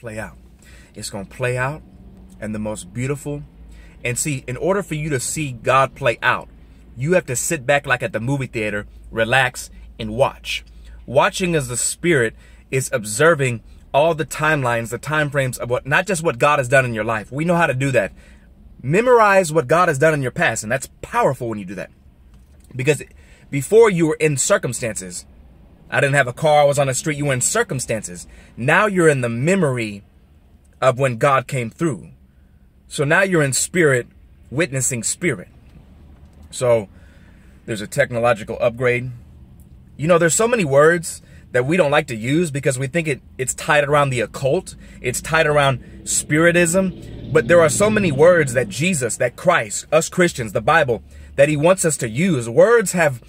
play out. It's going to play out in the most beautiful. And see, in order for you to see God play out, you have to sit back like at the movie theater, relax, and watch. Watching as the Spirit is observing all the timelines, the time frames of what, not just what God has done in your life. We know how to do that. Memorize what God has done in your past, and that's powerful when you do that. Because before you were in circumstances, I didn't have a car, I was on the street, you were in circumstances. Now you're in the memory of when God came through. So now you're in spirit, witnessing spirit. So there's a technological upgrade. You know, there's so many words that we don't like to use because we think it's tied around the occult. It's tied around spiritism. But there are so many words that Jesus, that Christ, us Christians, the Bible, that he wants us to use. Words have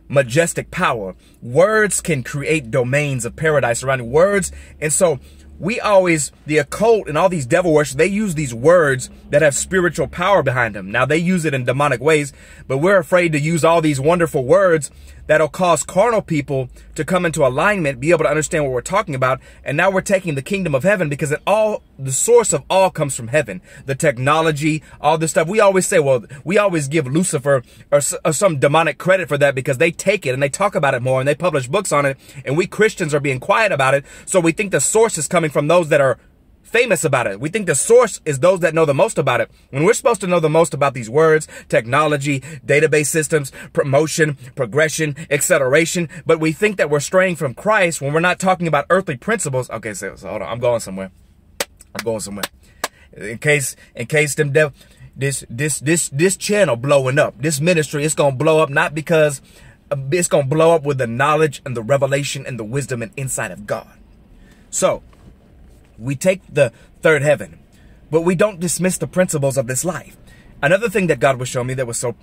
majestic power. Words can create domains of paradise around words. And so we always, the occult and all these devil worship, they use these words that have spiritual power behind them. Now, they use it in demonic ways, but we're afraid to use all these wonderful words that'll cause carnal people to come into alignment, be able to understand what we're talking about. And now we're taking the kingdom of heaven because the source of all comes from heaven. The technology, all this stuff. We always say, well, we always give Lucifer or some demonic credit for that because they take it and they talk about it more and they publish books on it. And we Christians are being quiet about it. So we think the source is coming from those that are famous about it. We think the source is those that know the most about it. When we're supposed to know the most about these words, technology, database systems, promotion, progression, acceleration, but we think that we're straying from Christ when we're not talking about earthly principles. Okay, so hold on, I'm going somewhere. In case this channel blowing up, this ministry, it's gonna blow up not because it's gonna blow up with the knowledge and the revelation and the wisdom and insight of God. So we take the third heaven, but we don't dismiss the principles of this life. Another thing that God was showing me that was so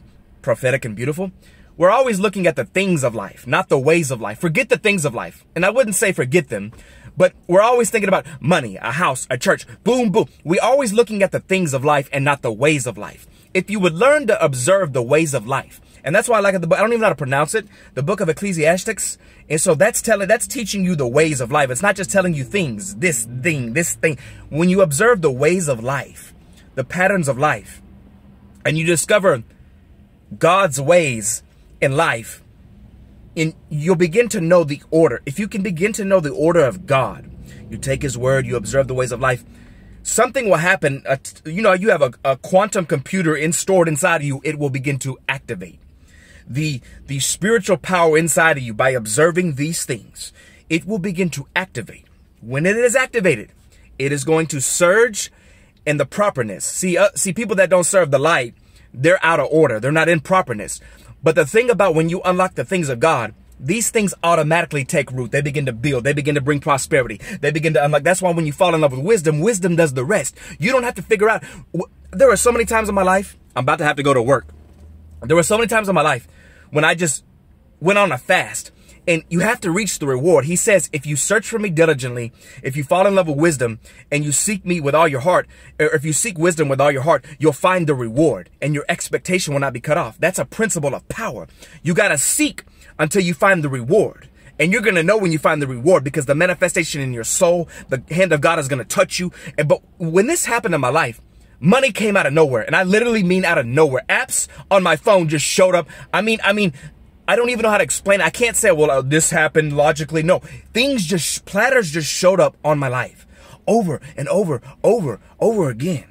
prophetic and beautiful, we're always looking at the things of life, not the ways of life. Forget the things of life. And I wouldn't say forget them, but we're always thinking about money, a house, a church, boom, boom. We're always looking at the things of life and not the ways of life. If you would learn to observe the ways of life, and that's why I like the book, I don't even know how to pronounce it, the book of Ecclesiastes. And so that's teaching you the ways of life. It's not just telling you things, this thing. When you observe the ways of life, the patterns of life, and you discover God's ways in life, and you'll begin to know the order. If you can begin to know the order of God, you take his word, you observe the ways of life, something will happen. You know, you have a quantum computer stored inside of you. It will begin to activate. The spiritual power inside of you, by observing these things, it will begin to activate. When it is activated, it is going to surge in the properness. See, people that don't serve the light, they're out of order. They're not in properness. But the thing about when you unlock the things of God, these things automatically take root. They begin to build. They begin to bring prosperity. They begin to unlock. That's why when you fall in love with wisdom, wisdom does the rest. You don't have to figure out. There are so many times in my life, I'm about to have to go to work. There were so many times in my life when I just went on a fast, and you have to reach the reward. He says, if you search for me diligently, if you fall in love with wisdom and you seek me with all your heart, or if you seek wisdom with all your heart, you'll find the reward and your expectation will not be cut off. That's a principle of power. You got to seek until you find the reward. And you're going to know when you find the reward because the manifestation in your soul, the hand of God is going to touch you. But when this happened in my life, money came out of nowhere. And I literally mean out of nowhere. Apps on my phone just showed up. I mean, I don't even know how to explain it. I can't say, well, this happened logically. No, Platters just showed up on my life over and over again.